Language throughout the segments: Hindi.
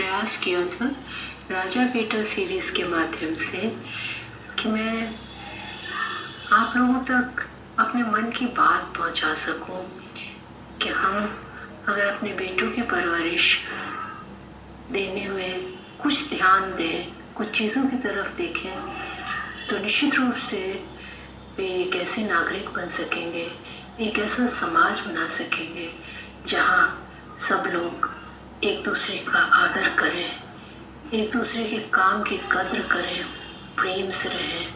प्रयास किया था राजा बेटा सीरीज के माध्यम से कि मैं आप लोगों तक अपने मन की बात पहुंचा सकूं कि हम अगर अपने बेटों की परवरिश देने में कुछ ध्यान दें, कुछ चीज़ों की तरफ देखें, तो निश्चित रूप से वे एक ऐसे नागरिक बन सकेंगे, एक ऐसा समाज बना सकेंगे जहाँ सब लोग एक दूसरे का आदर करें, एक दूसरे के काम की कद्र करें, प्रेम से रहें,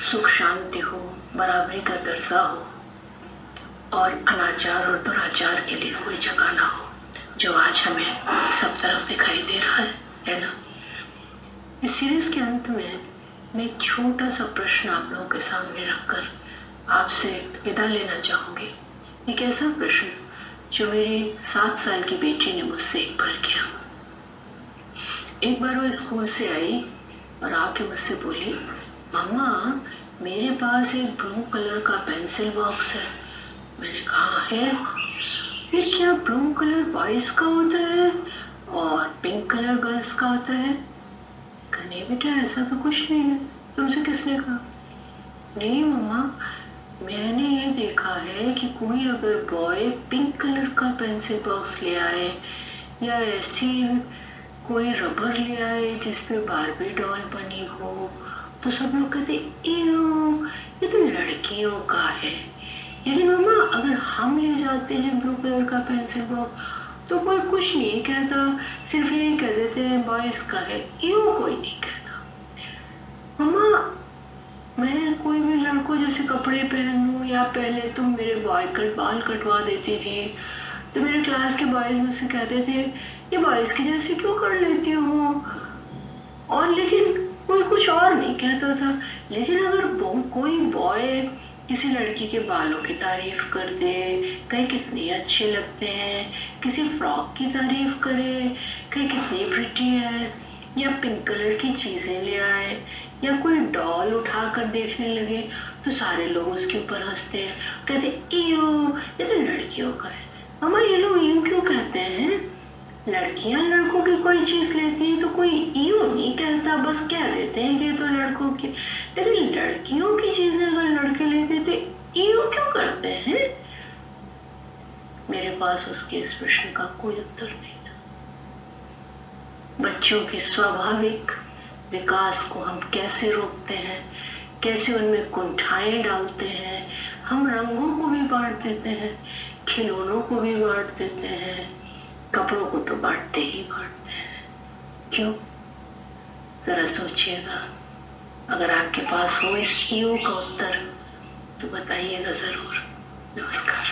सुख शांति हो, बराबरी का दर्जा हो और अनाचार और दुराचार के लिए कोई जगह ना हो, जो आज हमें सब तरफ दिखाई दे रहा है ना। इस सीरीज के अंत में मैं एक छोटा सा प्रश्न आप लोगों के सामने रखकर आपसे विदा लेना चाहूँगी। एक ऐसा प्रश्न जो मेरी 7 साल की बेटी ने मुझसे एक बार किया। एक बार वो स्कूल से आई और आके मुझसे बोली, मम्मा मेरे पास एक ब्लू कलर का पेंसिल बॉक्स है। मैंने कहा है, ये क्या ब्लू कलर बॉयज का होता है और पिंक कलर गर्ल्स का होता है? नहीं बेटा, ऐसा तो कुछ नहीं है। तुमसे किसने कहा? नहीं मम्मा, मैंने ये देखा है कि कोई अगर बॉय पिंक कलर का पेंसिल बॉक्स ले आए या ऐसी कोई रबर ले आए जिसपे बारबी डॉल बनी हो, तो सब लोग कहते ये तो लड़कियों का है। लेकिन मम्मा अगर हम ले जाते हैं ब्लू कलर का पेंसिल बॉक्स तो कोई कुछ नहीं कहता, सिर्फ यही कह देते हैं बॉयज का है, यूँ कोई नहीं कहता। मम्मा मैं कोई भी लड़कों जैसे कपड़े पहनूं या पहले तुम मेरे बाल कटवा देती थी तो मेरे क्लास के बॉयज मुझसे कहते थे ये बॉयज की जैसे क्यों कर लेती हो, और लेकिन कोई कुछ और नहीं कहता था। लेकिन अगर कोई बॉय किसी लड़की के बालों की तारीफ कर दे, कहीं कितने अच्छे लगते हैं, किसी फ्रॉक की तारीफ करे, कहीं कितनी प्रिटी है, या पिंक कलर की चीज़ें ले आए या कोई डॉल उठा कर देखने लगे, तो सारे लोग उसके ऊपर हंसते हैं, कहते इयो ये तो लड़कियों का है। मामा ये लोग यूँ क्यों कहते हैं? लड़कियां लड़कों की कोई चीज़ लेती है तो कोई इयो नहीं कहता, बस कह देते हैं कि ये तो लड़कों की। लेकिन लड़कियों की चीज़ें अगर लड़के लेते तो इयो क्यों करते हैं? मेरे पास उसके इस प्रश्न का कोई उत्तर नहीं था। बच्चों के स्वाभाविक विकास को हम कैसे रोकते हैं, कैसे उनमें कुंठाएं डालते हैं। हम रंगों को भी बांट देते हैं, खिलौनों को भी बांट देते हैं, कपड़ों को तो बांटते ही बांटते हैं। क्यों? जरा सोचिएगा। अगर आपके पास हो इस ईओ का उत्तर तो बताइएगा जरूर। नमस्कार।